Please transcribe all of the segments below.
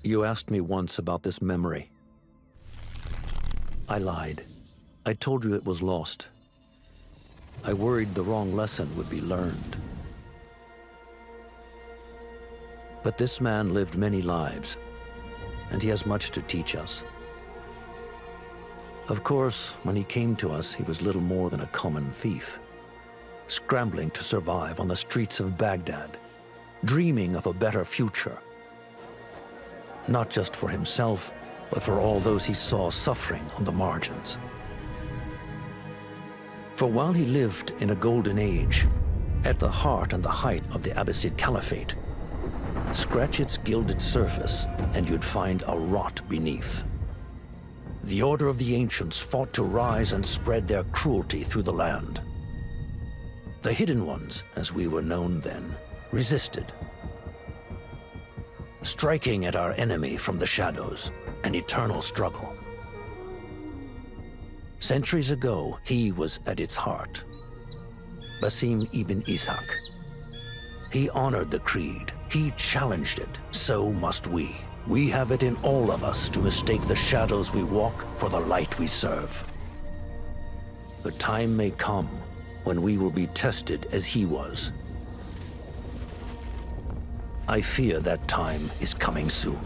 You asked me once about this memory. I lied. I told you it was lost. I worried the wrong lesson would be learned. But this man lived many lives, and he has much to teach us. Of course, when he came to us, he was little more than a common thief, scrambling to survive on the streets of Baghdad, dreaming of a better future. Not just for himself, but for all those he saw suffering on the margins. For while he lived in a golden age, at the heart and the height of the Abbasid Caliphate, scratch its gilded surface and you'd find a rot beneath. The Order of the Ancients fought to rise and spread their cruelty through the land. The Hidden Ones, as we were known then, resisted, striking at our enemy from the shadows, an eternal struggle. Centuries ago, he was at its heart. Basim ibn Ishaq. He honored the creed. He challenged it. So must we. We have it in all of us to mistake the shadows we walk for the light we serve. The time may come when we will be tested as he was. I fear that time is coming soon.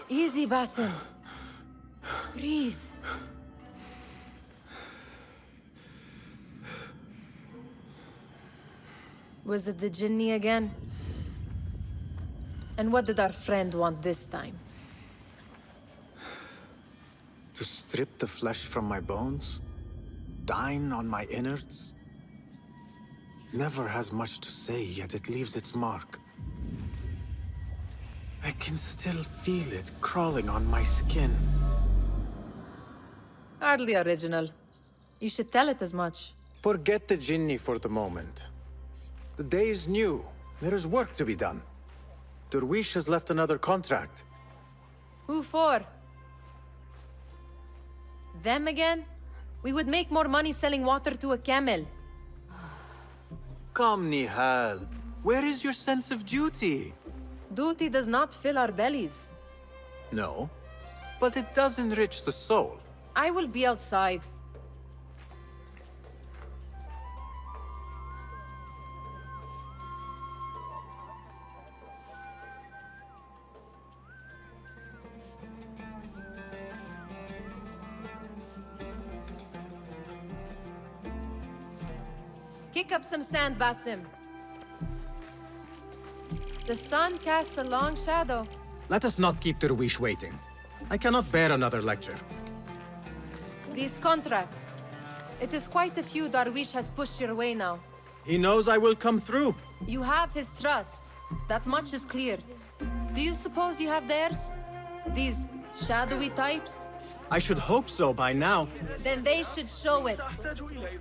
Easy, Basim. Breathe. Was it the Jinni again? And what did our friend want this time? To strip the flesh from my bones? Dine on my innards? Never has much to say, yet it leaves its mark. I can still feel it crawling on my skin. Hardly original. You should tell it as much. Forget the Jinni for the moment. The day is new. There is work to be done. Dervish has left another contract. Who for? Them again? We would make more money selling water to a camel. Come, Nihal. Where is your sense of duty? Duty does not fill our bellies. No, but it does enrich the soul. I will be outside. Kick up some sand, Basim. The sun casts a long shadow. Let us not keep Dervish waiting. I cannot bear another lecture. These contracts. It is quite a few Darwish has pushed your way now. He knows I will come through. You have his trust. That much is clear. Do you suppose you have theirs? These shadowy types? I should hope so by now. Then they should show it.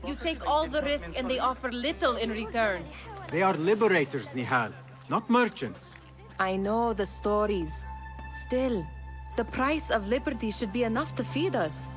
You take all the risk and they offer little in return. They are liberators, Nihal, not merchants. I know the stories. Still, the price of liberty should be enough to feed us.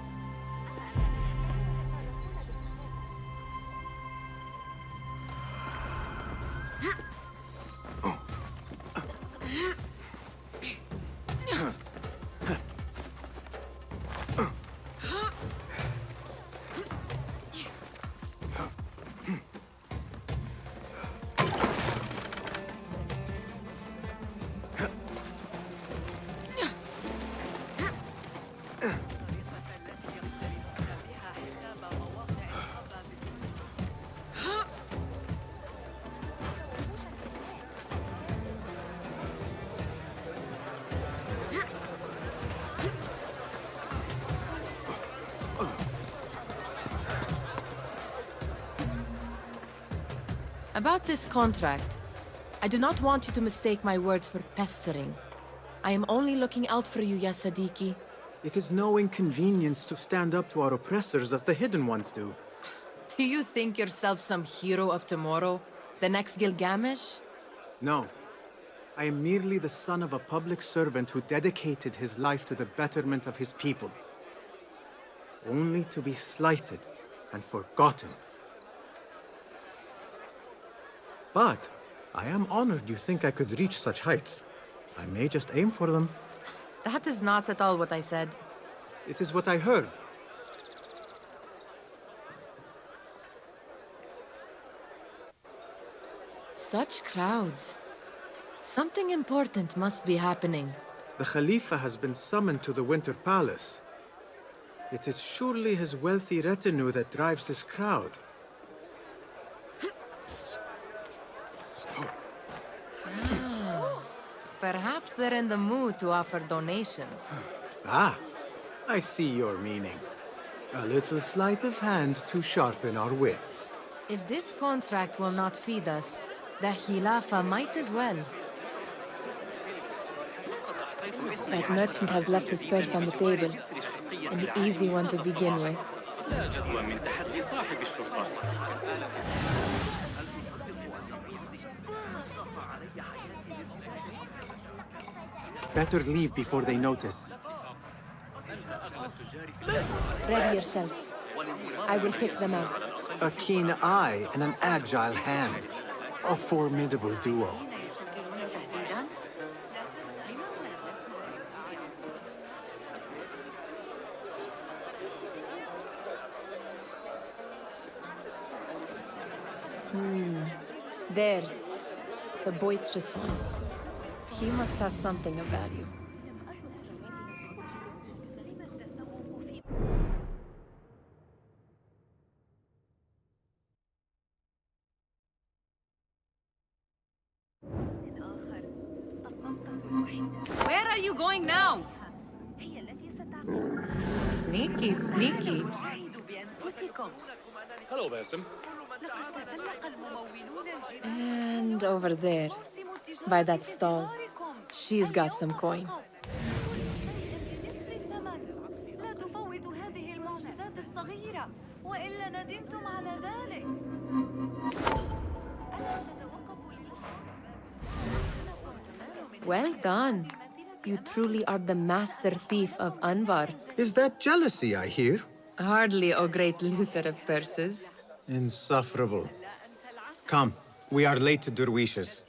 About this contract, I do not want you to mistake my words for pestering. I am only looking out for you, ya Sadiki. It is no inconvenience to stand up to our oppressors as the hidden ones do. Do you think yourself some hero of tomorrow? The next Gilgamesh? No. I am merely the son of a public servant who dedicated his life to the betterment of his people. Only to be slighted and forgotten. But I am honored you think I could reach such heights. I may just aim for them. That is not at all what I said. It is what I heard. Such crowds. Something important must be happening. The Khalifa has been summoned to the Winter Palace. It is surely his wealthy retinue that drives this crowd. Perhaps they're in the mood to offer donations. Ah, I see your meaning. A little sleight of hand to sharpen our wits. If this contract will not feed us, the Khilafa might as well. That merchant has left his purse on the table. An easy one to begin with. Better leave before they notice. Ready yourself. I will pick them out. A keen eye and an agile hand. A formidable duo. There. The boisterous one. He must have something of value. Where are you going now? Sneaky, sneaky. Hello, Basim. And over there, by that stall, she's got some coin. Well done. You truly are the master thief of Anbare. Is that jealousy I hear? Hardly, O great looter of purses. Insufferable. Come, we are late to Dervishes.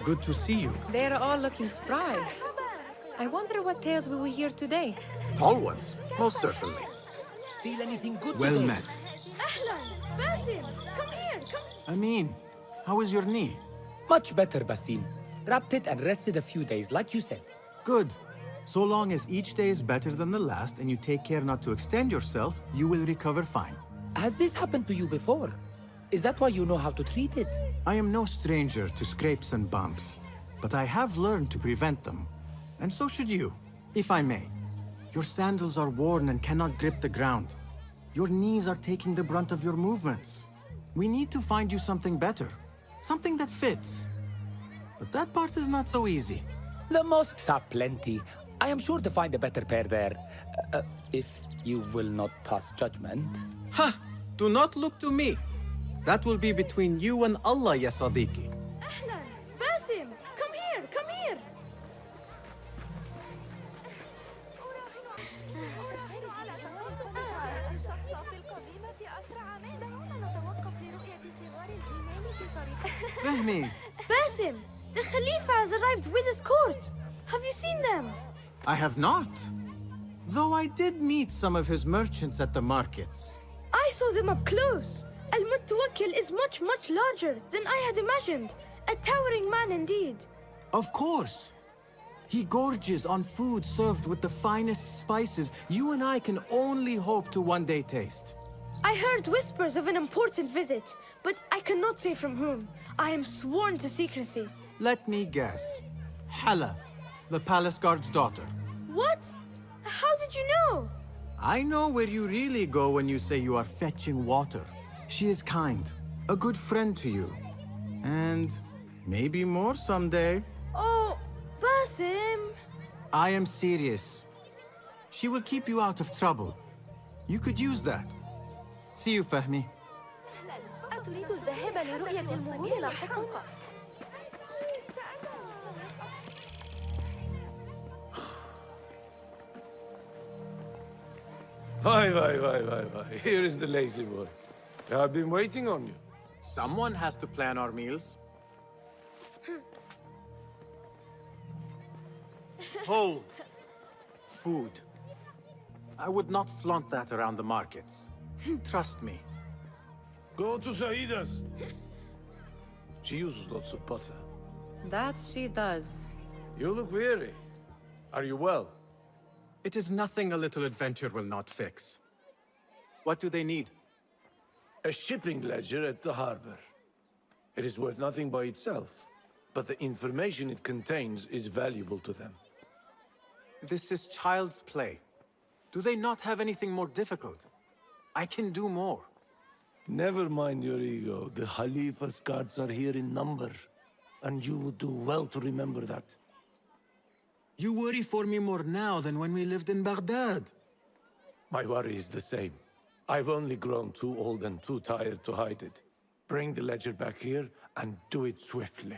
Good to see you. They're all looking spry. I wonder what tales we will hear today. Tall ones, most certainly. Steal anything good Well today? met. Basim, come here, come. Amin, how is your knee? Much better, Basim. Wrapped it and rested a few days, like you said. Good. So long as each day is better than the last and you take care not to extend yourself, you will recover fine. Has this happened to you before? Is that why you know how to treat it? I am no stranger to scrapes and bumps, but I have learned to prevent them. And so should you, if I may. Your sandals are worn and cannot grip the ground. Your knees are taking the brunt of your movements. We need to find you something better, something that fits. But that part is not so easy. The mosques have plenty. I am sure to find a better pair there. If you will not pass judgment. Ha! Do not look to me. That will be between you and Allah, ya Sadiqi. Ahlan, Basim, come here, come here. Fahmi, Basim, the Khalifa has arrived with his court. Have you seen them? I have not. Though I did meet some of his merchants at the markets. I saw them up close. Al-Mutawakkil is much, much larger than I had imagined. A towering man indeed. Of course. He gorges on food served with the finest spices you and I can only hope to one day taste. I heard whispers of an important visit, but I cannot say from whom. I am sworn to secrecy. Let me guess. Hala, the palace guard's daughter. What? How did you know? I know where you really go when you say you are fetching water. She is kind, a good friend to you. And maybe more someday. Oh, Basim. I am serious. She will keep you out of trouble. You could use that. See you, Fahmi. أتريد الذهاب لرؤية المرور لاحقا؟ Why. Here is the lazy boy. I've been waiting on you. Someone has to plan our meals. Hold. Food. I would not flaunt that around the markets. Trust me. Go to Saida's. She uses lots of butter. That she does. You look weary. Are you well? It is nothing a little adventure will not fix. What do they need? A shipping ledger at the harbor. It is worth nothing by itself, but the information it contains is valuable to them. This is child's play. Do they not have anything more difficult? I can do more. Never mind your ego. The Khalifa's guards are here in number, and you would do well to remember that. You worry for me more now than when we lived in Baghdad. My worry is the same. I've only grown too old and too tired to hide it. Bring the ledger back here, and do it swiftly.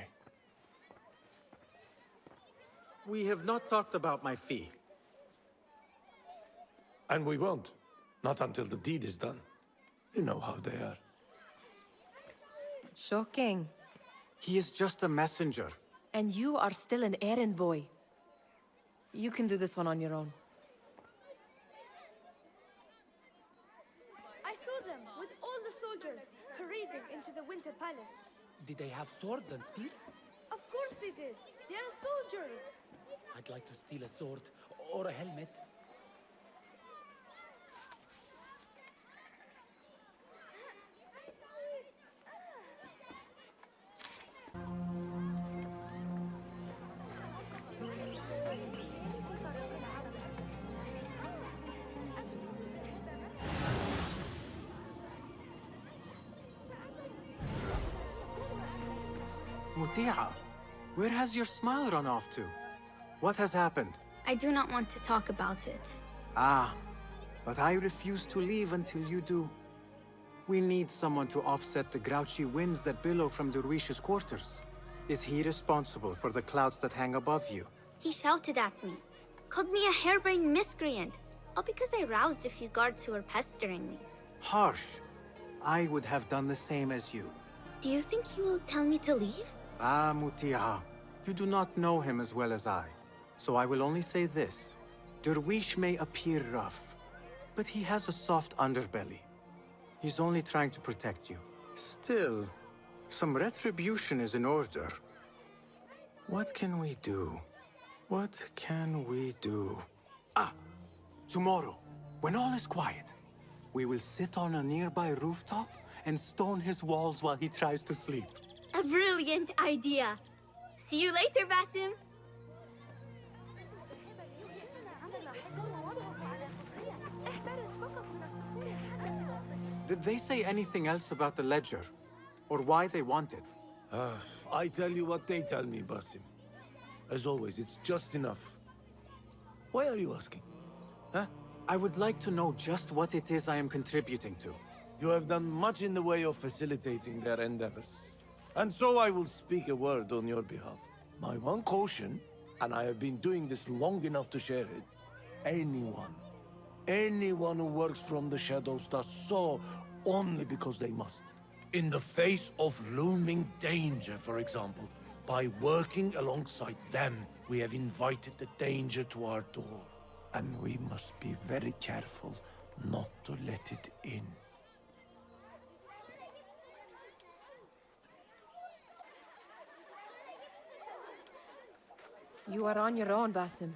We have not talked about my fee. And we won't. Not until the deed is done. You know how they are. Shocking. He is just a messenger. And you are still an errand boy. You can do this one on your own. I saw them with all the soldiers parading into the Winter Palace. Did they have swords and spears? Of course they did. They are soldiers. I'd like to steal a sword or a helmet. Mutia, where has your smile run off to? What has happened? I do not want to talk about it. Ah, but I refuse to leave until you do. We need someone to offset the grouchy winds that billow from Dervish's quarters. Is he responsible for the clouds that hang above you? He shouted at me, called me a harebrained miscreant, all because I roused a few guards who were pestering me. Harsh. I would have done the same as you. Do you think he will tell me to leave? Ah, Mutia, you do not know him as well as I. So I will only say this. Dervish may appear rough, but he has a soft underbelly. He's only trying to protect you. Still, some retribution is in order. What can we do? What can we do? Ah! Tomorrow, when all is quiet, we will sit on a nearby rooftop and stone his walls while he tries to sleep. A brilliant idea. See you later, Basim. Did they say anything else about the ledger? Or why they want it? I tell you what they tell me, Basim. As always, it's just enough. Why are you asking? Huh? I would like to know just what it is I am contributing to. You have done much in the way of facilitating their endeavors. And so I will speak a word on your behalf. My one caution, and I have been doing this long enough to share it, anyone who works from the shadows does so only because they must. In the face of looming danger, for example, by working alongside them, we have invited the danger to our door. And we must be very careful not to let it in. You are on your own, Basim.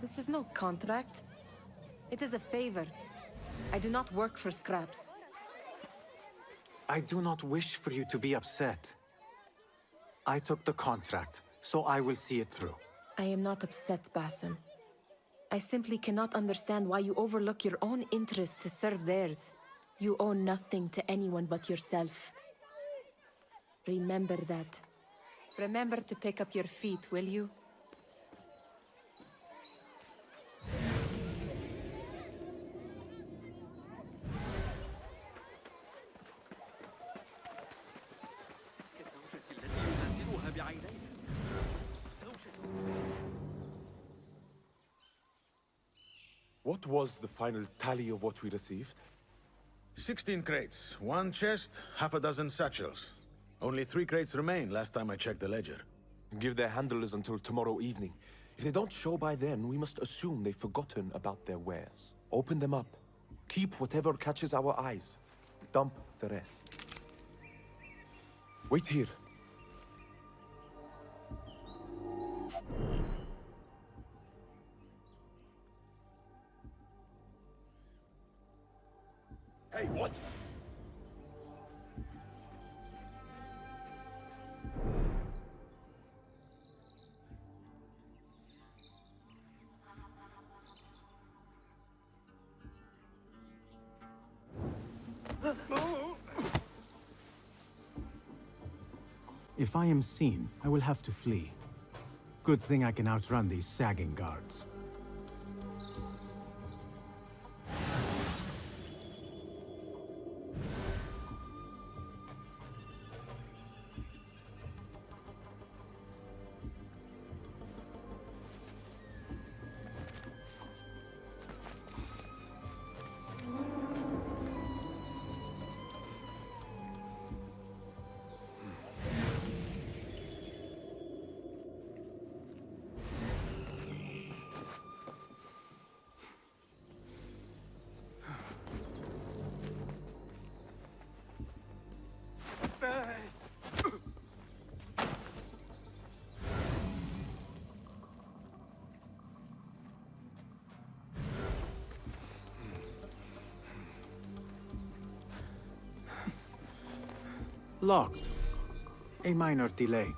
This is no contract. It is a favor. I do not work for scraps. I do not wish for you to be upset. I took the contract, so I will see it through. I am not upset, Basim. I simply cannot understand why you overlook your own interests to serve theirs. You owe nothing to anyone but yourself. Remember that. Remember to pick up your feet, will you? What was the final tally of what we received? 16 crates, 1 chest, half a dozen satchels. Only 3 crates remain last time I checked the ledger. Give their handlers until tomorrow evening. If they don't show by then, we must assume they've forgotten about their wares. Open them up. Keep whatever catches our eyes. Dump the rest. Wait here. Hey, what? If I am seen, I will have to flee. Good thing I can outrun these sagging guards. Locked. A minor delay.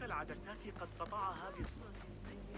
العدسات قد قطعها بصورة سيئة.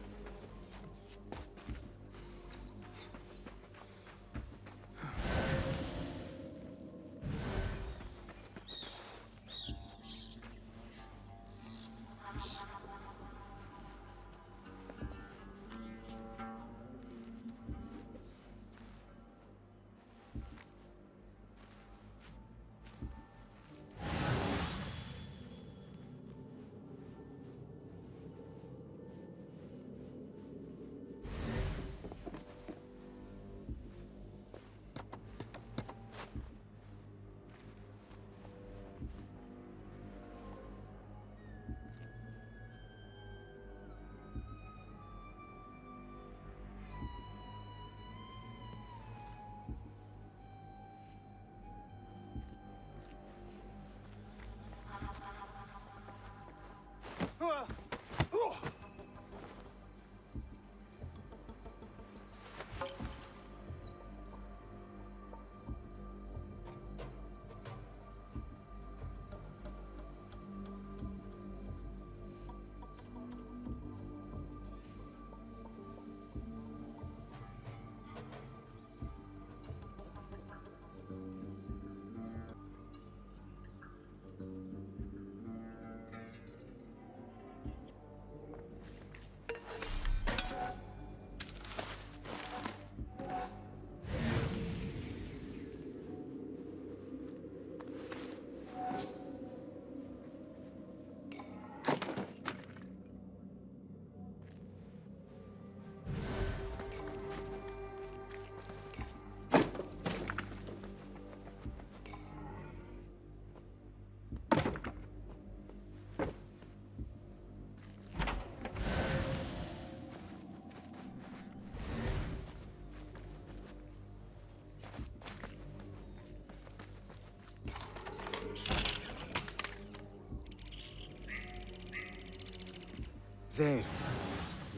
There.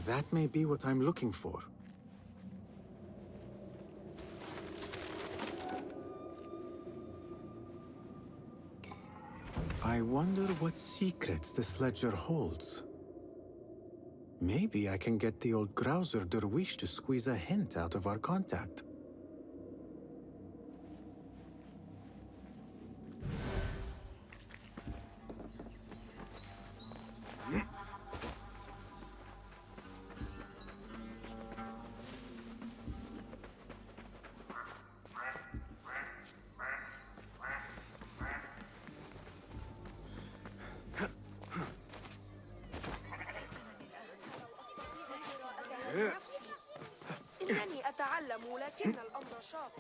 That may be what I'm looking for. I wonder what secrets this ledger holds. Maybe I can get the old grouser Dervish to squeeze a hint out of our contact. إنني أتعلم ولكن الأمر شاق.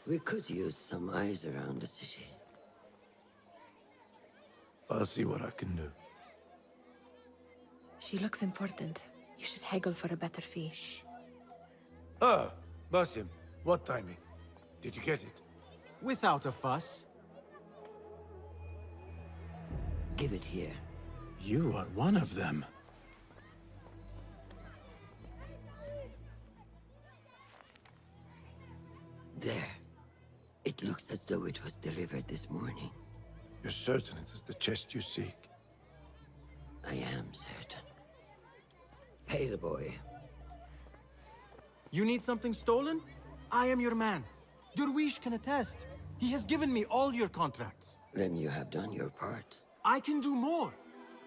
We could use some eyes around the city. I'll see what I can do. She looks important. You should haggle for a better fee. Ah, Basim, what timing? Did you get it? Without a fuss. Give it here. You are one of them. There. It looks as though it was delivered this morning. You're certain it is the chest you seek? I am certain. Pay the boy. You need something stolen? I am your man. Dervish can attest. He has given me all your contracts. Then you have done your part. I can do more.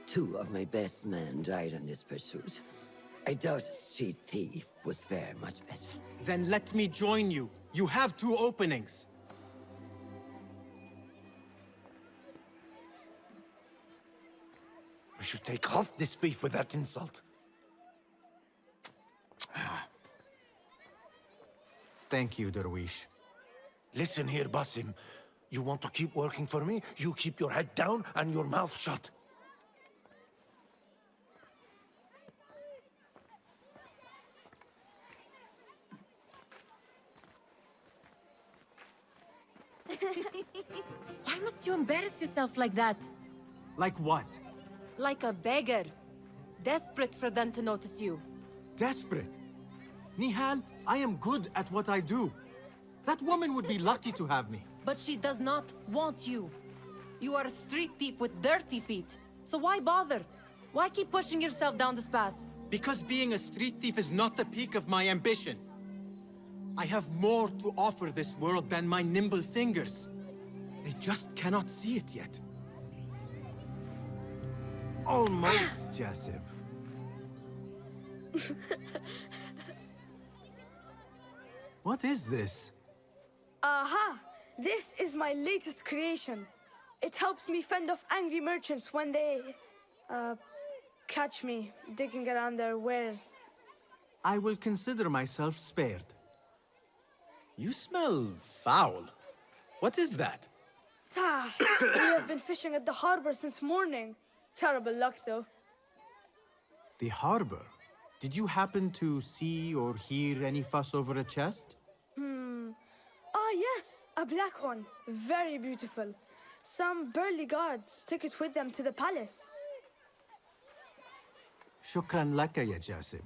2 of my best men died on this pursuit. I doubt a street thief would fare much better. Then let me join you. You have 2 openings. We should take off this thief with that insult. Thank you, Dervish. Listen here, Basim. You want to keep working for me? You keep your head down and your mouth shut. Why must you embarrass yourself like that? Like what? Like a beggar. Desperate for them to notice you. Desperate? Nihal, I am good at what I do. That woman would be lucky to have me. But she does not want you. You are a street thief with dirty feet. So why bother? Why keep pushing yourself down this path? Because being a street thief is not the peak of my ambition. I have more to offer this world than my nimble fingers. They just cannot see it yet. Almost, Jasib. What is this? Aha! This is my latest creation. It helps me fend off angry merchants when they... catch me digging around their wares. I will consider myself spared. You smell foul. What is that? We have been fishing at the harbor since morning. Terrible luck, though. The harbor? Did you happen to see or hear any fuss over a chest? Ah, yes, a black one. Very beautiful. Some burly guards took it with them to the palace. Shukran laka, ya Jasib.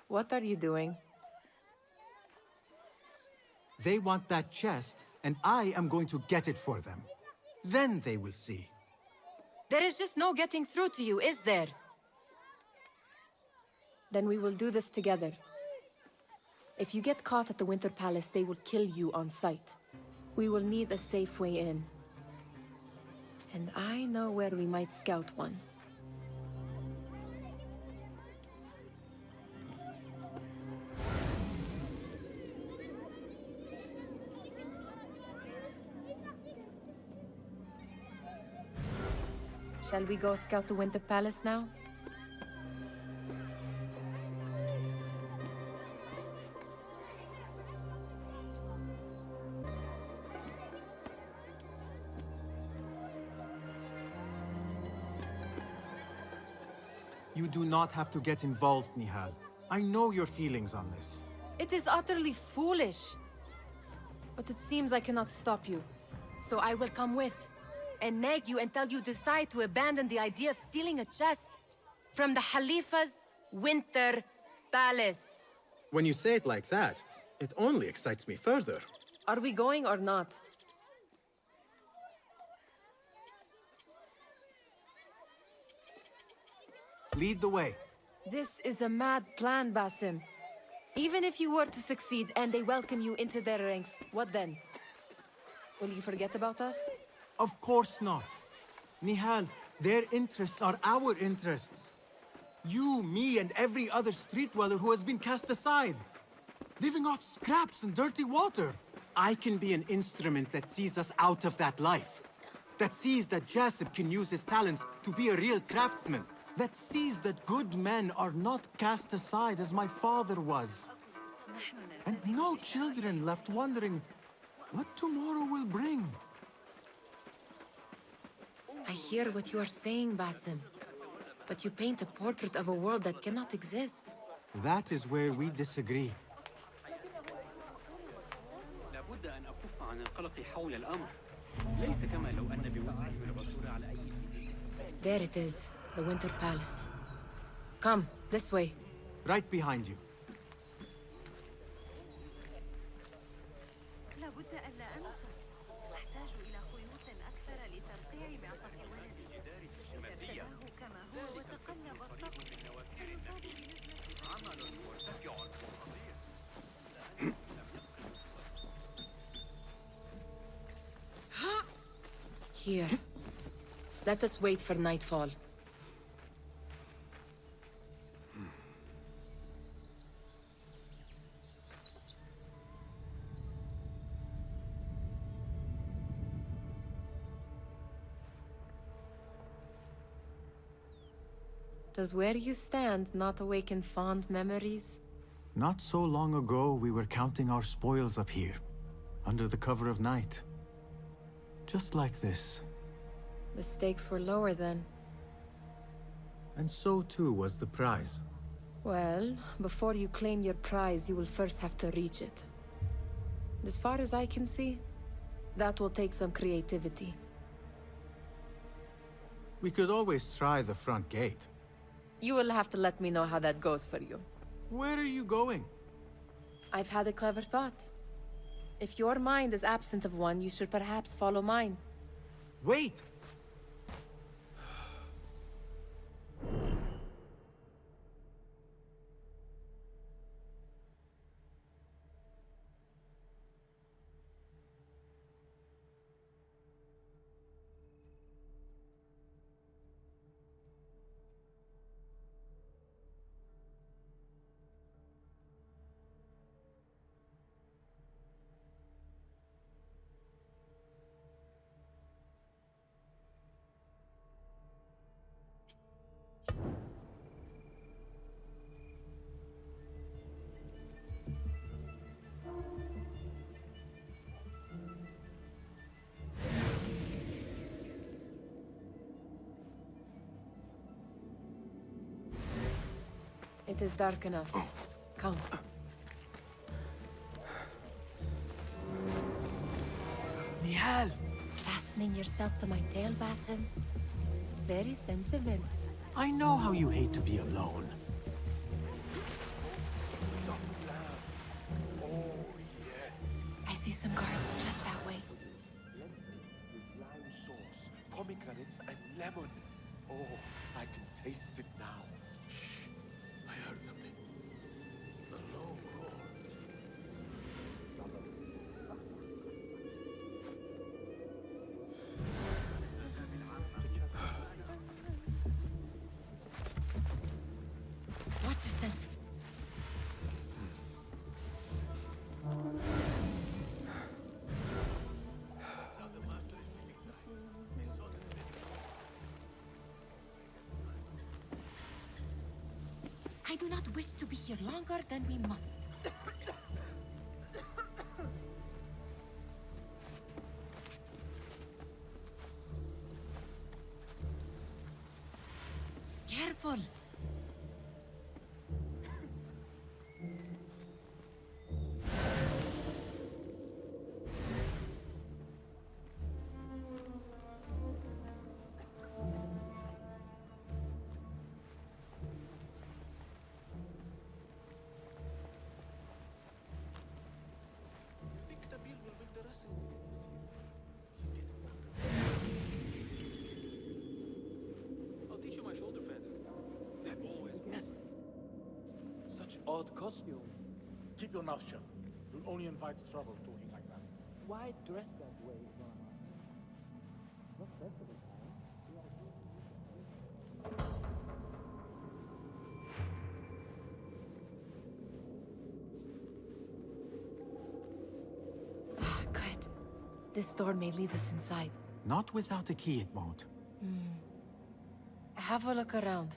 What are you doing? They want that chest, and I am going to get it for them. Then they will see. There is just no getting through to you, is there? Then we will do this together. If you get caught at the Winter Palace, they will kill you on sight. We will need a safe way in. And I know where we might scout one. Shall we go scout the Winter Palace now? You do not have to get involved, Nihal. I know your feelings on this. It is utterly foolish. But it seems I cannot stop you. So I will come with. and nag you until you decide to abandon the idea of stealing a chest from the Khalifa's winter palace. When you say it like that, it only excites me further. Are we going or not? Lead the way. This is a mad plan, Basim. Even if you were to succeed and they welcome you into their ranks, what then? Will you forget about us? Of course not. Nihal, their interests are our interests. You, me, and every other street dweller who has been cast aside. Living off scraps and dirty water. I can be an instrument that sees us out of that life. That sees that Jasip can use his talents to be a real craftsman. That sees that good men are not cast aside as my father was. And no children left wondering what tomorrow will bring. I hear what you are saying, Basim. But you paint a portrait of a world that cannot exist. That is where we disagree. لابد أن أكف عن القلق حول الأمر. ليس كما لو أن بوسعهم العثور على أي شيء. There it is, the Winter Palace. Come, this way. Right behind you. لابد ألا أنسى. أحتاج إلى خيوط أكثر لترقيع معطف ولدي. ابتداه كما هو وتقلب الطقس. عمل مرتفع خطير. Here. Let us wait for nightfall. Does where you stand not awaken fond memories? Not so long ago, we were counting our spoils up here, under the cover of night. Just like this. The stakes were lower then. And so too was the prize. Well, before you claim your prize, you will first have to reach it. As far as I can see, that will take some creativity. We could always try the front gate. You will have to let me know how that goes for you. Where are you going? I've had a clever thought. If your mind is absent of one, you should perhaps follow mine. Wait! It is dark enough. Come. Nihal! Fastening yourself to my tail, Basim? Very sensible. I know how you hate to be alone. I see some guards just that way. Lime sauce, pomegranates, and lemon. Oh, I can taste it now. Shh. I heard something. A low roar. Watch yourself. I do not wish to be here longer than we must. Careful! odd costume. Keep your mouth shut. You'll only invite trouble talking like that. Why dress that way, Grandma? Not sensible, huh? Good. This door may lead us inside. Not without a key, it won't. Have a look around.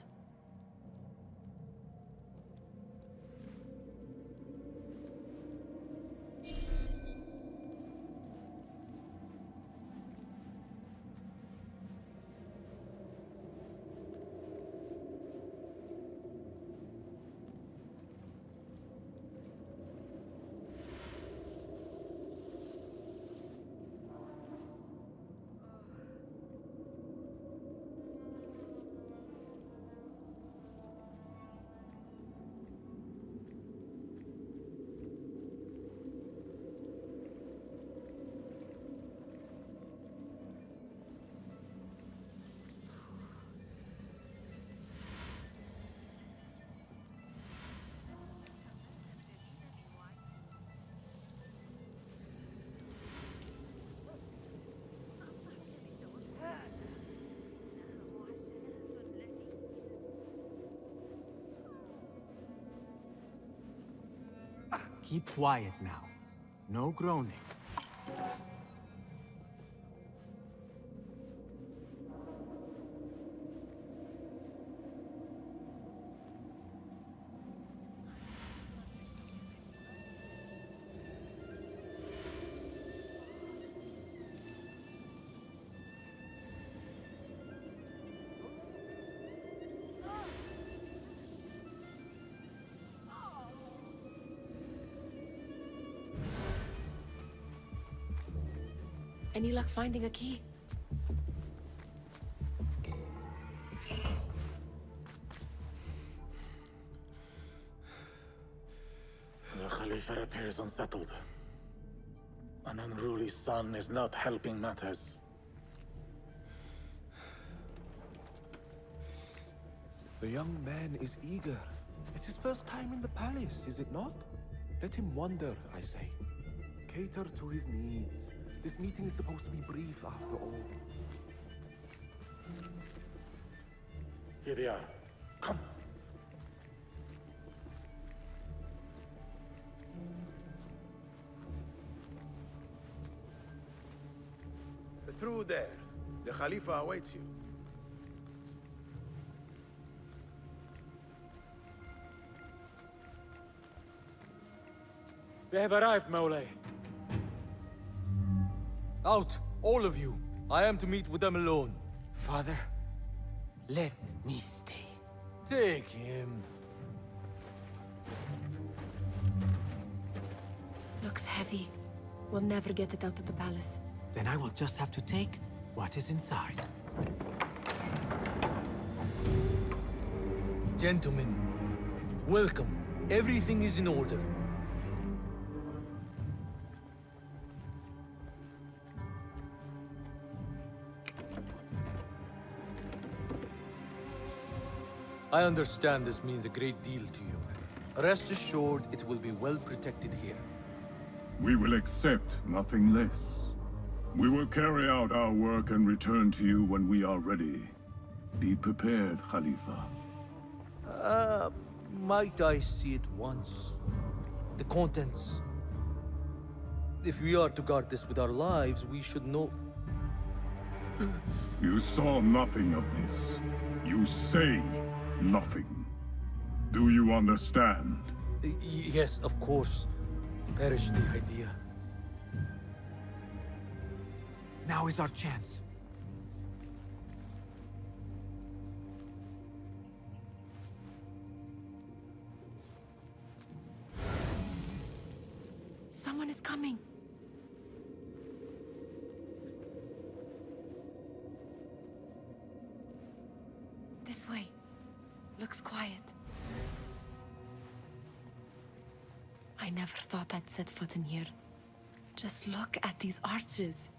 Keep quiet now. No groaning. Any luck finding a key? The Khalifa appears unsettled. An unruly son is not helping matters. The young man is eager. It's his first time in the palace, is it not? Let him wander, I say. Cater to his needs. This meeting is supposed to be brief, after all. Here they are. Come. Through there. The Khalifa awaits you. They have arrived, Mole. Out, all of you. I am to meet with them alone. Father, let me stay. Take him. Looks heavy. We'll never get it out of the palace. Then I will just have to take what is inside. Gentlemen, welcome. Everything is in order. I understand this means a great deal to you. Rest assured, it will be well protected here. We will accept nothing less. We will carry out our work and return to you when we are ready. Be prepared, Khalifa. Might I see it once? The contents. If we are to guard this with our lives, we should know... You saw nothing of this. You say nothing. Do you understand? Yes, of course. Perish the idea. Now is our chance. Someone is coming. This way. Looks quiet. I never thought I'd set foot in here. Just look at these arches.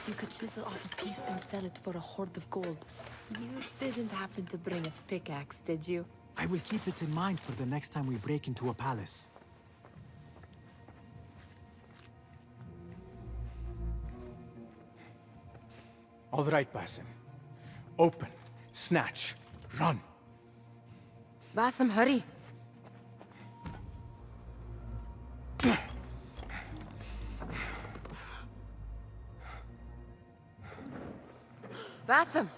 You could chisel off a piece and sell it for a hoard of gold. You didn't happen to bring a pickaxe, did you? I will keep it in mind for the next time we break into a palace. All right, Basim. Open, snatch, run. Basim, hurry. Basim!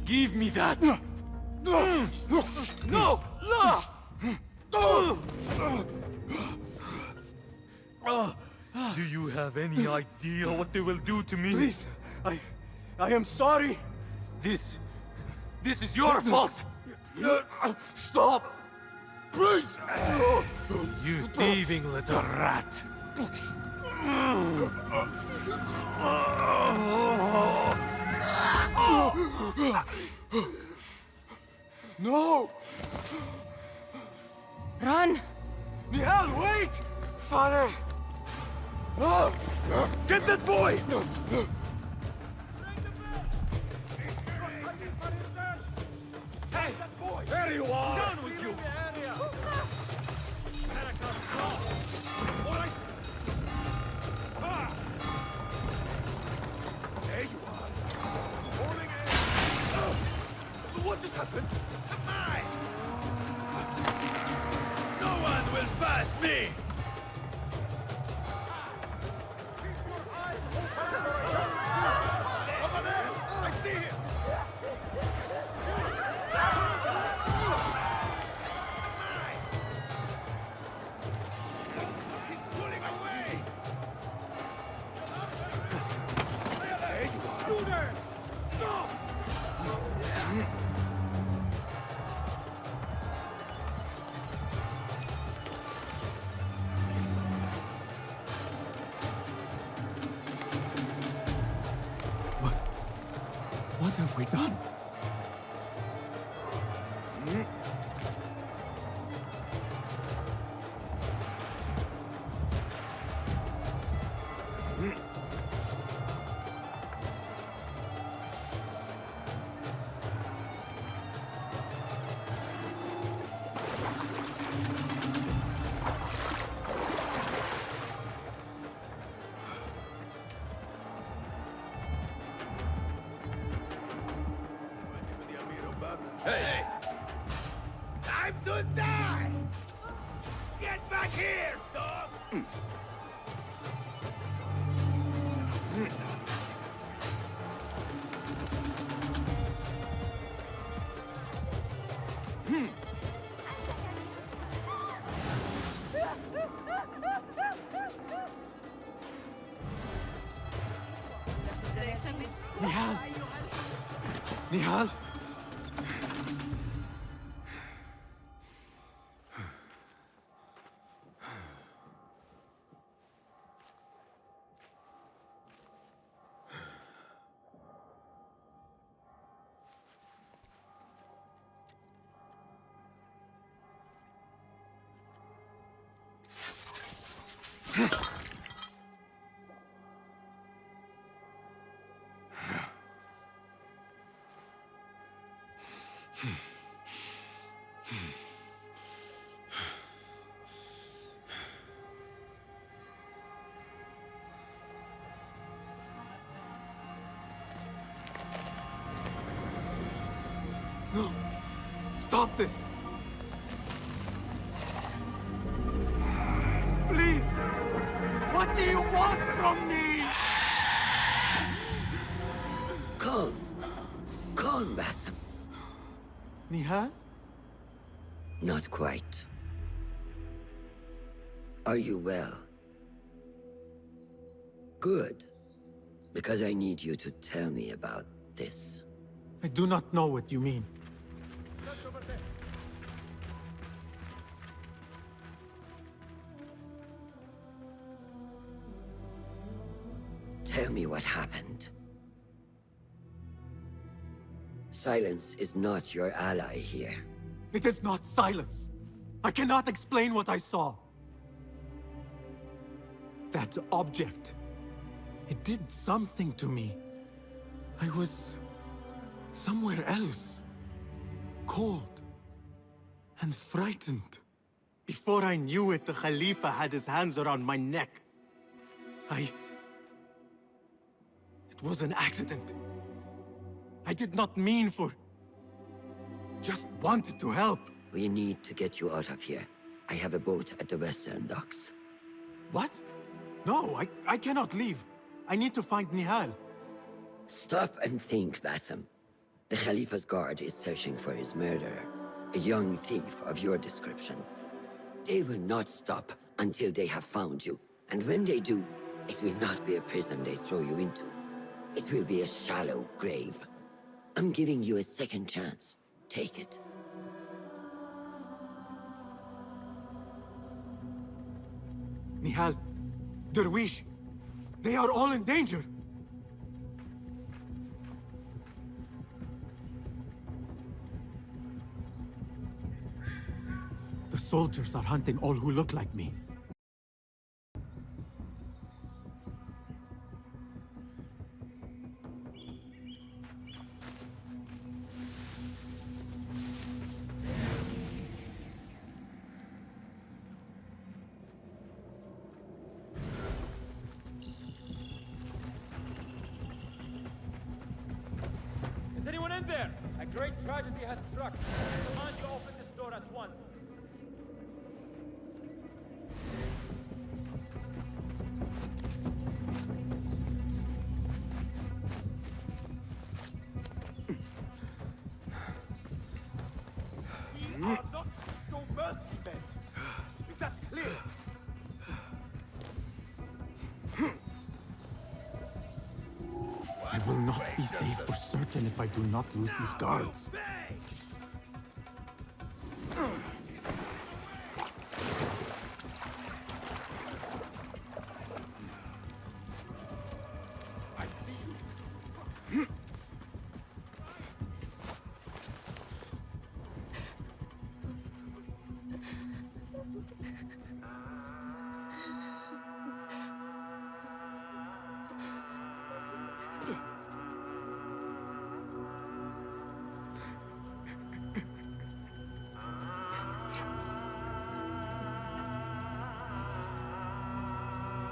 Give me that! No! No! Do you have any idea what they will do to me? Please, I am sorry. This is your fault! Stop! Please! You thieving little rat! No! Run! Nihal, wait! Father! Get that boy! Hey! There you are! Down with you! There you are. Falling in. What just happened? Mine! No one will pass me! Over there! I see him! He's pulling away! There you are! Shooter! Stop! What have we done? Hey! Time to die! Get back here, dog! Nihal! Nihal! No! Stop this! Please! What do you want from me? Calm. Calm, Basim. Nihal? Not quite. Are you well? Good. Because I need you to tell me about this. I do not know what you mean. Tell me what happened. Silence is not your ally here. It is not silence. I cannot explain what I saw. That object, it did something to me. I was somewhere else. Cold and frightened. Before I knew it, the Khalifa had his hands around my neck. It was an accident. I did not mean for... Just wanted to help. We need to get you out of here. I have a boat at the western docks. What? No, I cannot leave. I need to find Nihal. Stop and think, Bassem. The Khalifa's guard is searching for his murderer. A young thief of your description. They will not stop until they have found you. And when they do, it will not be a prison they throw you into. It will be a shallow grave. I'm giving you a second chance. Take it. Nihal, Derwish, they are all in danger. The soldiers are hunting all who look like me. Is anyone in there? A great tragedy has struck. I command you open this door at once. We are not so mercy men. Is that clear? I will not be safe for certain if I do not lose these guards. I see you.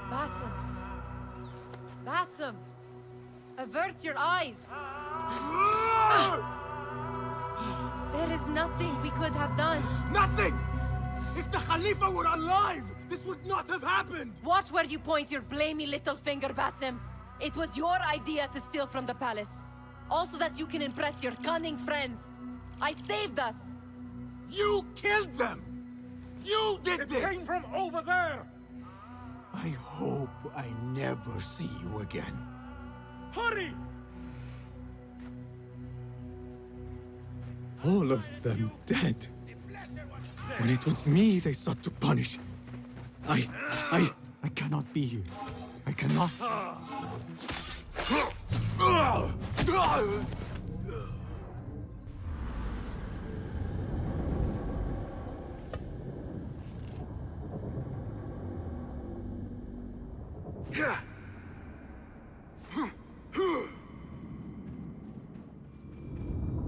Bassem. Bassem. Avert your eyes. There is nothing we could have done. Nothing! If the Khalifa were alive, this would not have happened! Watch where you point your blamey little finger, Bassem. It was your idea to steal from the palace. Also that you can impress your cunning friends. I saved us! You killed them! You did this! It came from over there! I hope I never see you again. Hurry! All of them dead. When it was me they sought to punish. I cannot be here. I cannot.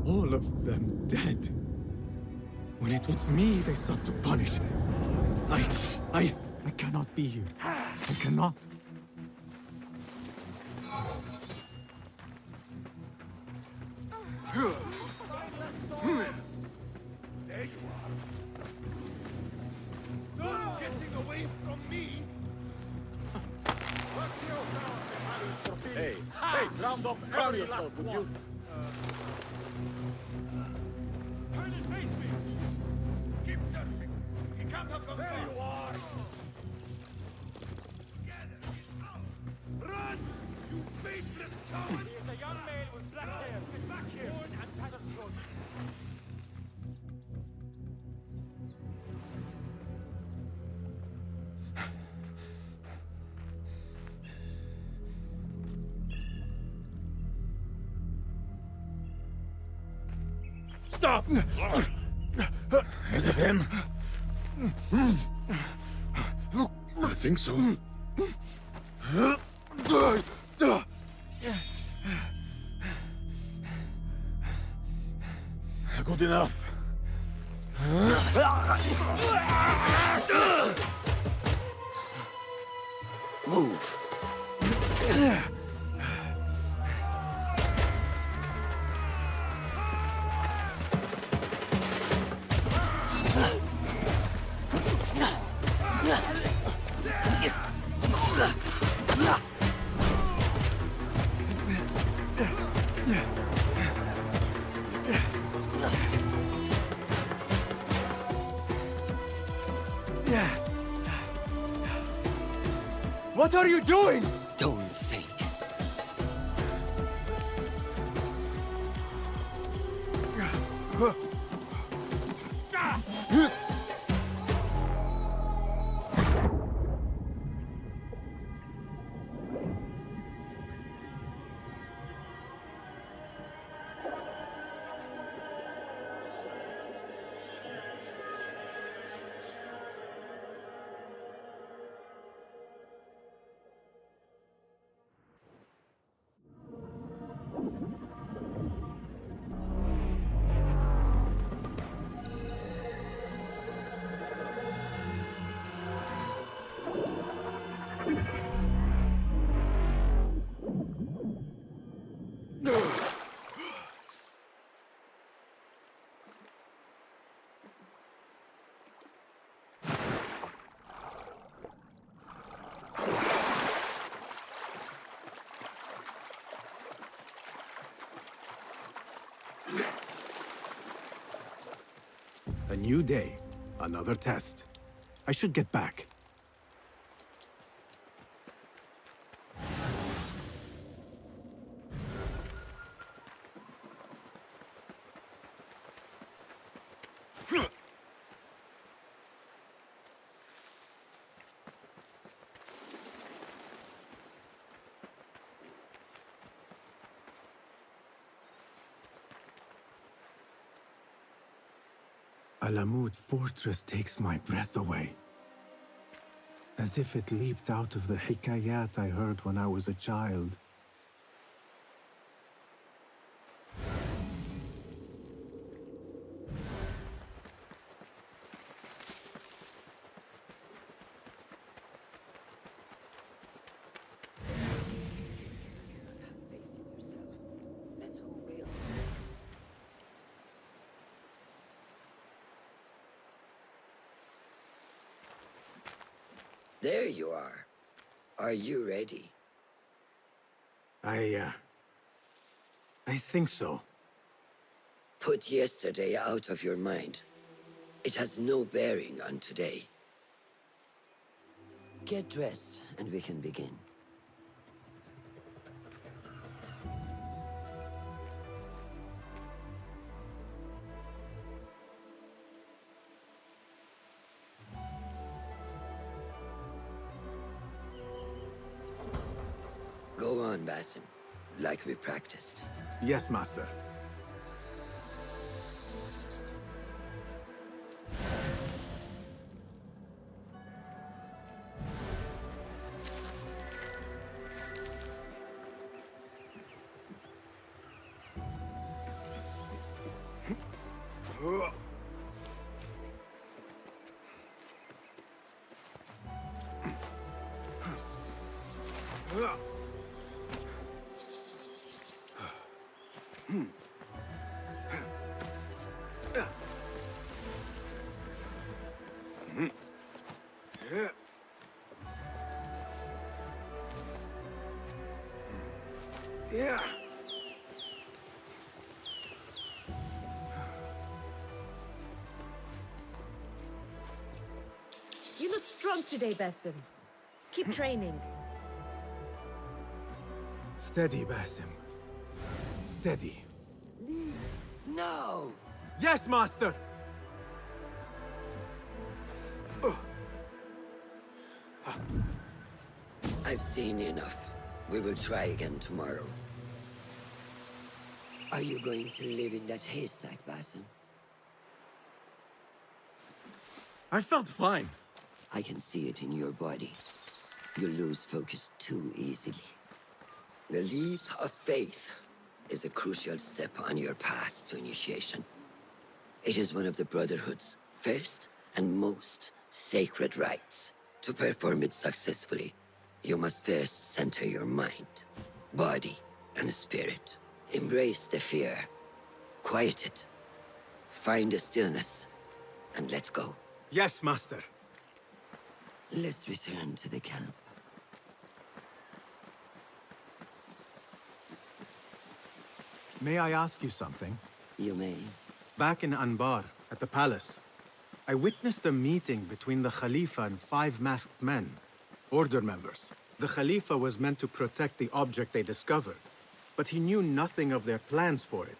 All of them dead. When it was me they sought to punish. I cannot be here. I cannot. There you are. Not getting away from me. Hey, round up early yourself, would you? Turn and face me. Keep searching. He can't have gone there. You are. Run, you faithless coward! He is a young man with black hair. Get back here. Worn and tattered clothes. Stop! Is it him? I think so. Good enough. Move. What are you doing? Don't think. A new day, another test. I should get back. Alamut Fortress takes my breath away. As if it leaped out of the hikayat I heard when I was a child. There you are. Are you ready? I think so. Put yesterday out of your mind. It has no bearing on today. Get dressed, and we can begin. Go on, Basim, like we practiced. Yes, Master. Yeah. You look strong today, Basim. Keep training. Steady, Basim. Steady. No! Yes, Master! I've seen enough. We will try again tomorrow. Are you going to live in that haystack, Basim? I felt fine. I can see it in your body. You lose focus too easily. The leap of faith is a crucial step on your path to initiation. It is one of the Brotherhood's first and most sacred rites. To perform it successfully, you must first center your mind, body, and spirit. Embrace the fear. Quiet it. Find a stillness, and let go. Yes, Master. Let's return to the camp. May I ask you something? You may. Back in Anbare, at the palace, I witnessed a meeting between the Khalifa and 5 masked men, order members. The Khalifa was meant to protect the object they discovered, but he knew nothing of their plans for it.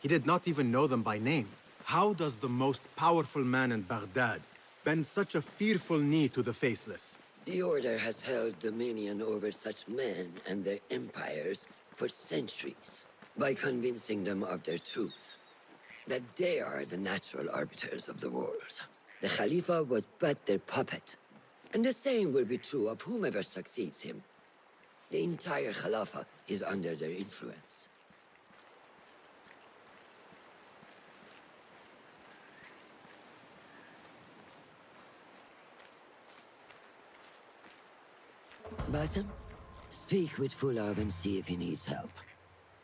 He did not even know them by name. How does the most powerful man in Baghdad bend such a fearful knee to the faceless? The Order has held dominion over such men and their empires for centuries, by convincing them of their truth, that they are the natural arbiters of the world. The Khalifa was but their puppet, and the same will be true of whomever succeeds him. The entire Khalifa is under their influence. Basim, speak with Fulab and see if he needs help.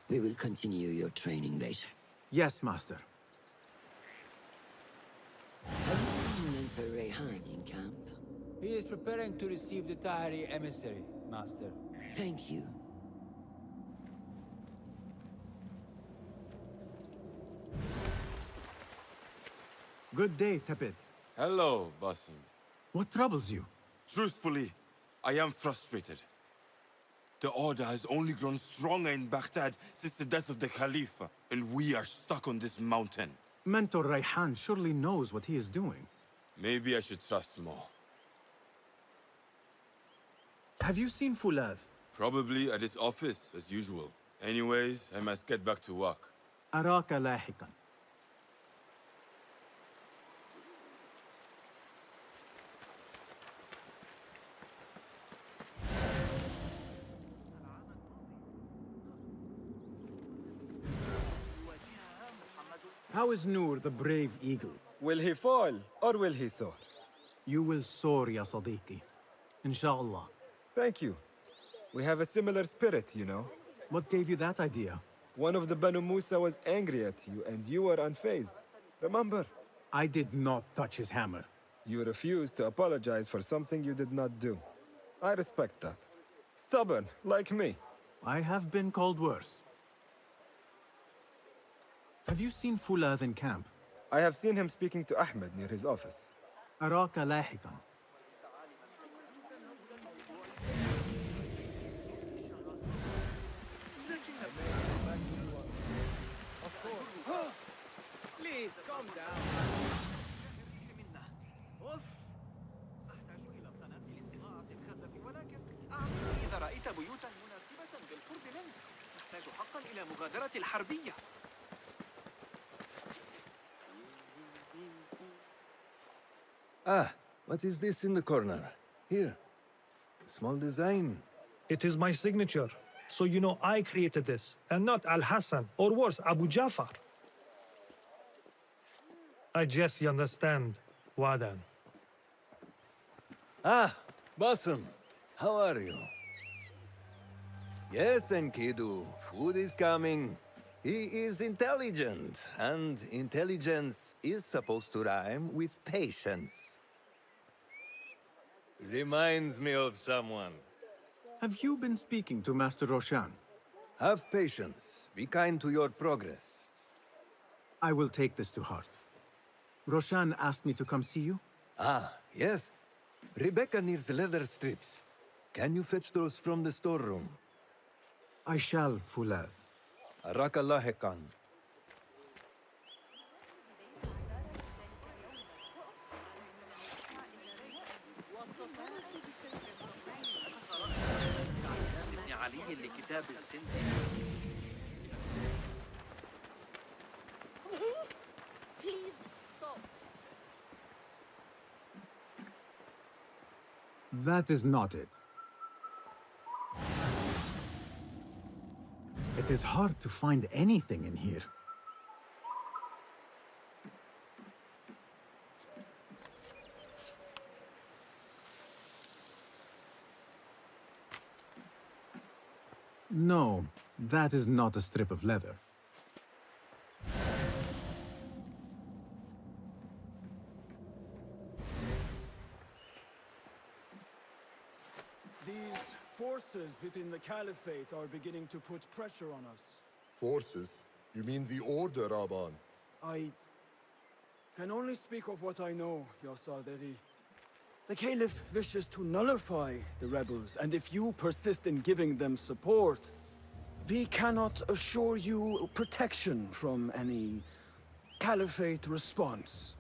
We will continue your training later. Yes, Master. Have you seen Mentor Rayhan in camp? He is preparing to receive the Tahiri emissary, Master. Thank you. Good day, Tepid. Hello, Basim. What troubles you? Truthfully, I am frustrated. The Order has only grown stronger in Baghdad since the death of the Khalifa, and we are stuck on this mountain. Mentor Rayhan surely knows what he is doing. Maybe I should trust more. Have you seen Fulad? Probably at his office, as usual. Anyways, I must get back to work. أراك لاحقا. How is Noor, the brave eagle? Will he fall, or will he soar? You will soar, ya Sadiqi. Inshallah. Thank you. We have a similar spirit, you know. What gave you that idea? One of the Banu Musa was angry at you, and you were unfazed. Remember? I did not touch his hammer. You refused to apologize for something you did not do. I respect that. Stubborn, like me. I have been called worse. Have you seen Fulad in camp? I have seen him speaking to Ahmed near his office. أراك لاحقا. Please, calm down. أحتاج إلى القناة لاستطاعة الخزف ولكن أعطني إذا رأيت بيوتا مناسبة بالقرب منك. نحتاج حقا إلى مغادرة الحربية. Ah, what is this in the corner? Here. A small design. It is my signature. So you know I created this, and not Al-Hassan, or worse, Abu Jafar. I guess you understand, Wadan. Ah, Basim. How are you? Yes, Enkidu. Food is coming. He is intelligent, and intelligence is supposed to rhyme with patience. Reminds me of someone. Have you been speaking to Master Roshan? Have patience. Be kind to your progress. I will take this to heart. Roshan asked me to come see you? Ah, yes. Rebecca needs leather strips. Can you fetch those from the storeroom? I shall, Fulad. Arakalahekan. That is not it. It is hard to find anything in here. No, that is not a strip of leather. These forces within the Caliphate are beginning to put pressure on us. Forces? You mean the Order, Aban? I can only speak of what I know, Yasaderi. The Caliph wishes to nullify the rebels, and if you persist in giving them support, we cannot assure you protection from any Caliphate response.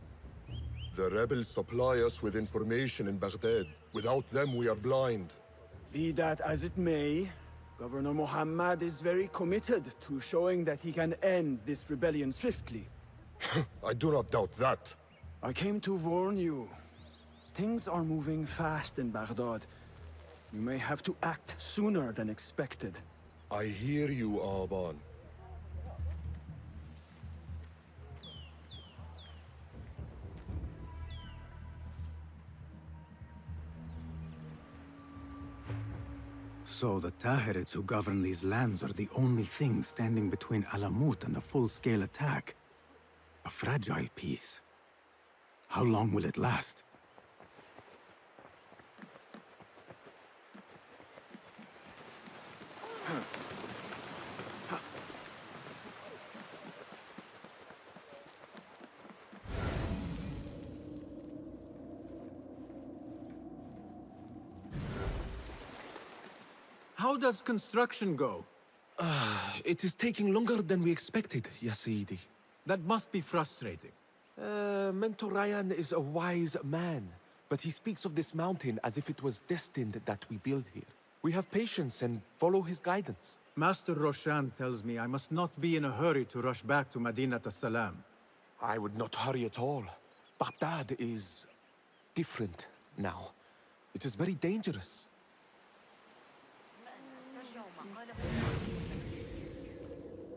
The rebels supply us with information in Baghdad. Without them, we are blind. Be that as it may, Governor Muhammad is very committed to showing that he can end this rebellion swiftly. I do not doubt that. I came to warn you. Things are moving fast in Baghdad. You may have to act sooner than expected. I hear you, Aban. So the Tahirids who govern these lands are the only thing standing between Alamut and a full-scale attack. A fragile peace. How long will it last? How does construction go? It is taking longer than we expected, Ya Sayyidi. That must be frustrating. Mentor Ryan is a wise man, but he speaks of this mountain as if it was destined that we build here. We have patience and follow his guidance. Master Roshan tells me I must not be in a hurry to rush back to Madinat as-Salam. I would not hurry at all. Baghdad is different now. It is very dangerous.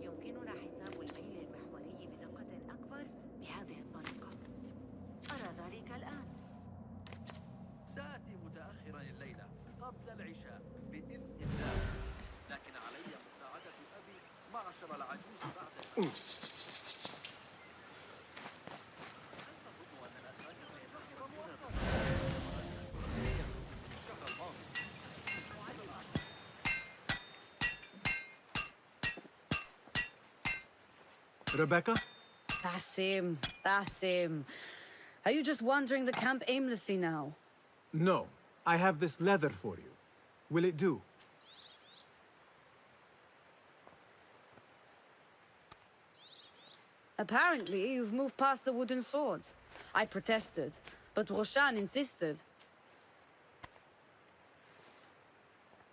يمكننا حساب الميل المحوري بدقة أكبر بهذه الطريقة. أرى ذلك الآن. سآتي متأخرا الليلة قبل العشاء بإذن الله. لكن علي مساعدة أبي معشر العجوز بعد Rebecca? Basim, Basim. Are you just wandering the camp aimlessly now? No. I have this leather for you. Will it do? Apparently, you've moved past the wooden swords. I protested, but Roshan insisted.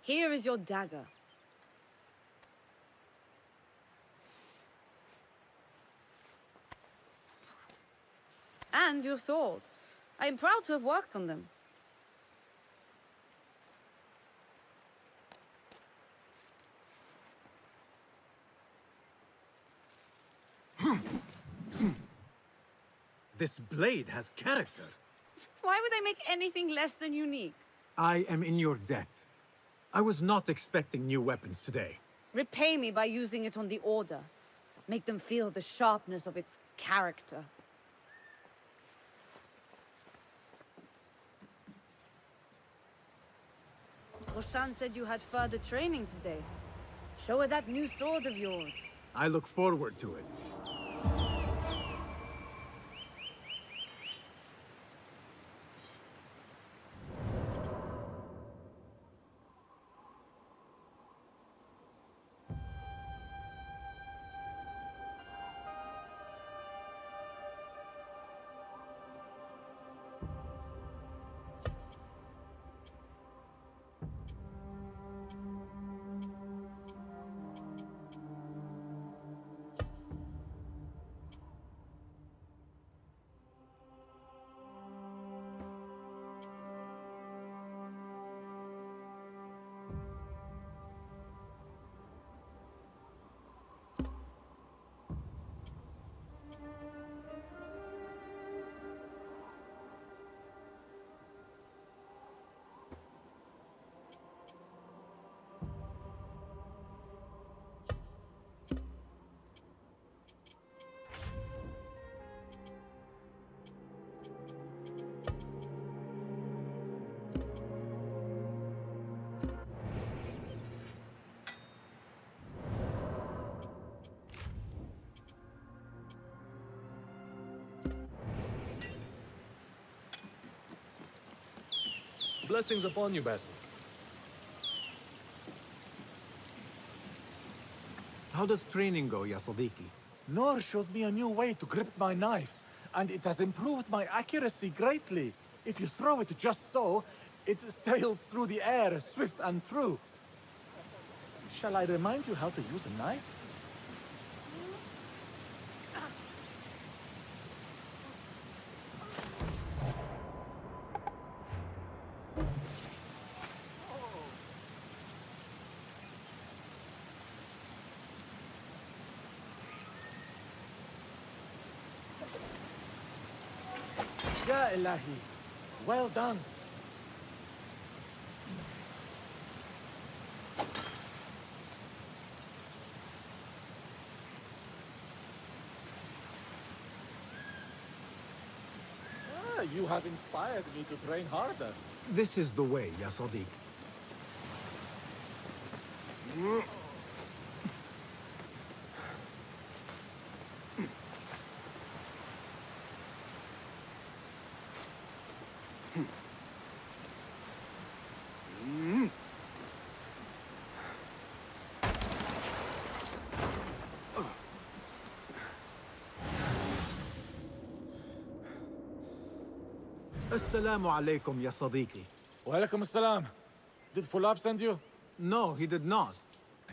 Here is your dagger. And your sword. I am proud to have worked on them. This blade has character. Why would I make anything less than unique? I am in your debt. I was not expecting new weapons today. Repay me by using it on the Order. Make them feel the sharpness of its character. Roshan said you had further training today. Show her that new sword of yours. I look forward to it. Blessings upon you, Basim. How does training go, ya Sadiqi? Noor showed me a new way to grip my knife, and it has improved my accuracy greatly. If you throw it just so, it sails through the air, swift and true. Shall I remind you how to use a knife? Ya Ilahi, well done. You have inspired me to train harder. This is the way, ya Sadiq. Assalamu alaikum, ya Sadiqi. Walaikum assalam. Did Fulab send you? No, he did not.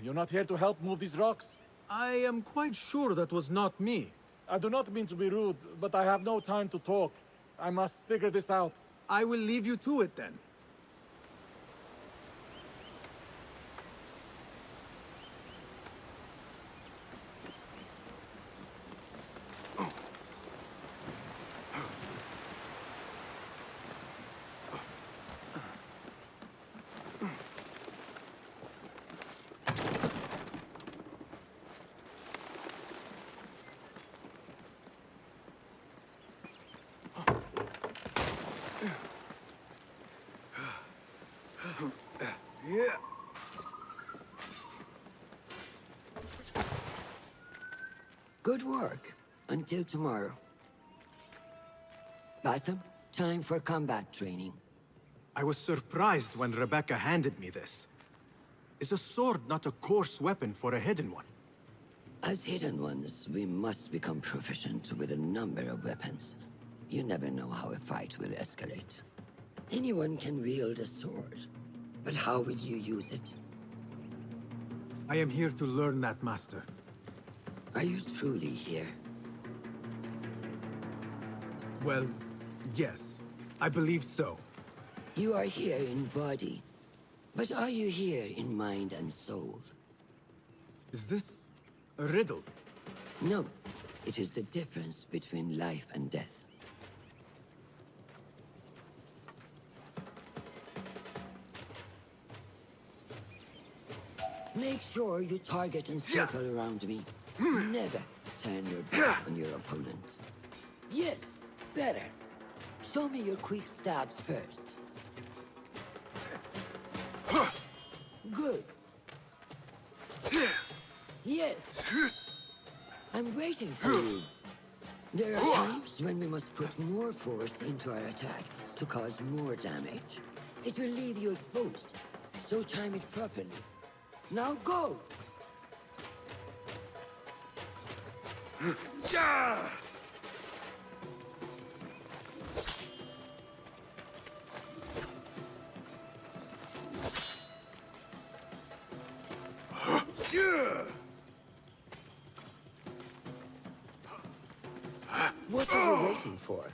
You're not here to help move these rocks? I am quite sure that was not me. I do not mean to be rude, but I have no time to talk. I must figure this out. I will leave you to it then. Good work. Until tomorrow. Basim, time for combat training. I was surprised when Rebecca handed me this. Is a sword not a coarse weapon for a hidden one? As hidden ones, we must become proficient with a number of weapons. You never know how a fight will escalate. Anyone can wield a sword, but how will you use it? I am here to learn that, Master. Are you truly here? Well, yes. I believe so. You are here in body, but are you here in mind and soul? Is this a riddle? No. It is the difference between life and death. Make sure you target and circle around me. Never turn your back on your opponent. Yes, better. Show me your quick stabs first. Good. Yes. I'm waiting for you. There are times when we must put more force into our attack to cause more damage. It will leave you exposed, so time it properly. Now go! What are you waiting for?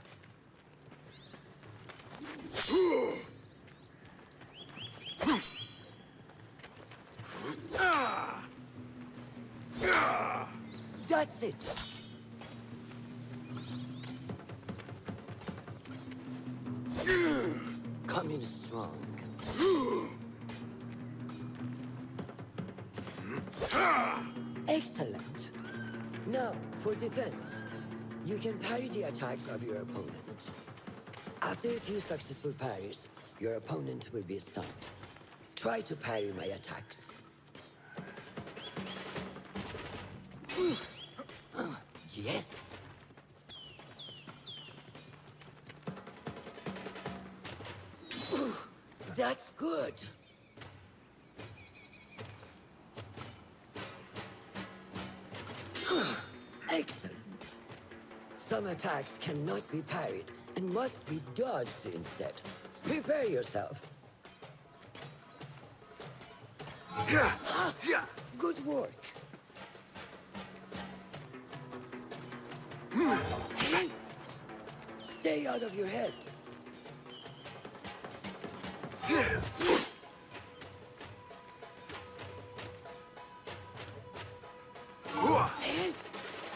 That's it. Come in strong. Excellent. Now, for defense. You can parry the attacks of your opponent. After a few successful parries, your opponent will be stunned. Try to parry my attacks. Yes. That's good. Excellent. Some attacks cannot be parried and must be dodged instead. Prepare yourself. Good work. Stay out of your head.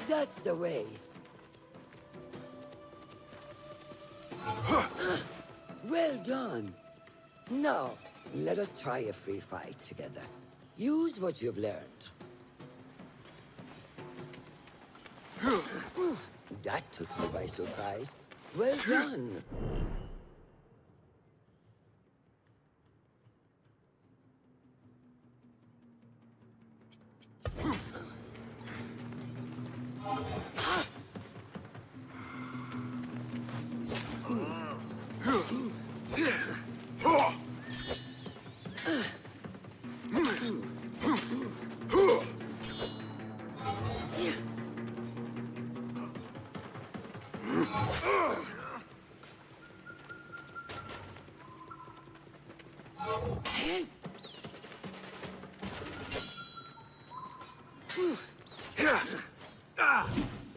That's the way. Well done. Now, let us try a free fight together. Use what you've learned. That took me by surprise. Well done.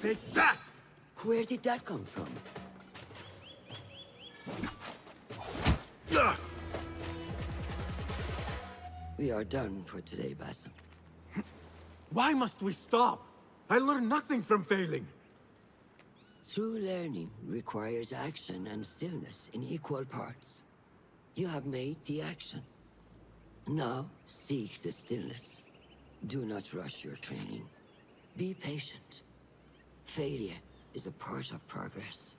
Take that! Where did that come from? We are done for today, Basim. Why must we stop? I learned nothing from failing. True learning requires action and stillness in equal parts. You have made the action. Now, seek the stillness. Do not rush your training. Be patient. Failure is a part of progress.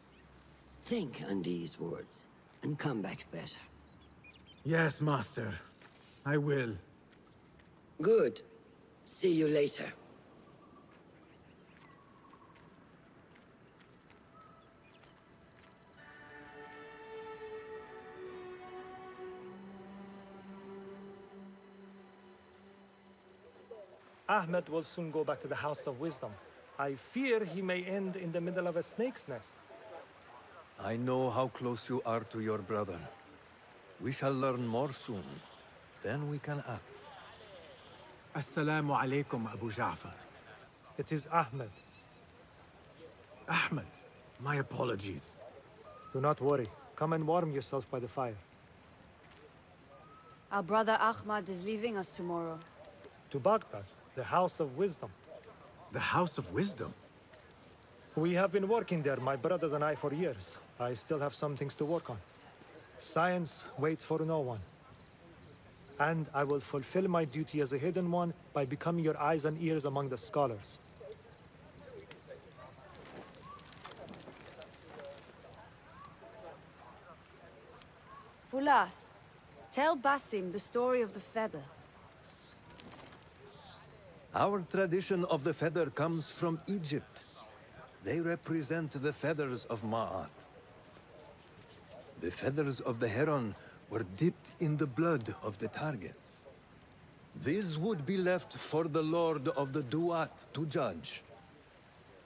Think on these words, and come back better. Yes, Master. I will. Good. See you later. Ahmed will soon go back to the House of Wisdom. I fear he may end in the middle of a snake's nest. I know how close you are to your brother. We shall learn more soon. Then we can act. Assalamu alaikum, Abu Ja'far. It is Ahmed. Ahmed, my apologies. Do not worry. Come and warm yourself by the fire. Our brother Ahmad is leaving us tomorrow. To Baghdad, the House of Wisdom. The House of Wisdom? We have been working there, my brothers and I, for years. I still have some things to work on. Science waits for no one. And I will fulfill my duty as a hidden one by becoming your eyes and ears among the scholars. Fulath, tell Basim the story of the feather. Our tradition of the feather comes from Egypt. They represent the feathers of Ma'at. The feathers of the heron were dipped in the blood of the targets. These would be left for the Lord of the Duat to judge.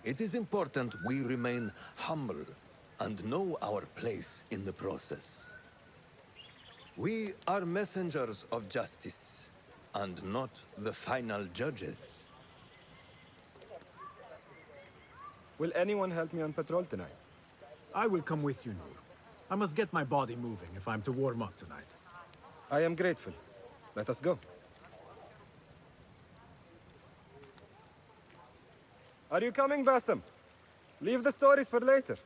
It is important we remain humble and know our place in the process. We are messengers of justice, and not the final judges. Will anyone help me on patrol tonight? I will come with you, Noor. I must get my body moving if I'm to warm up tonight. I am grateful. Let us go. Are you coming, Basim? Leave the stories for later.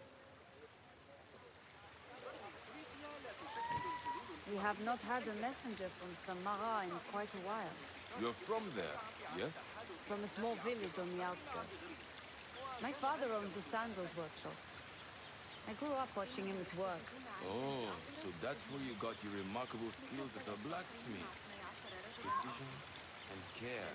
We have not had a messenger from Samara in quite a while. You're from there, yes? From a small village on the outskirts. My father owns a sandals workshop. I grew up watching him at work. Oh, so that's where you got your remarkable skills as a blacksmith. Precision and care.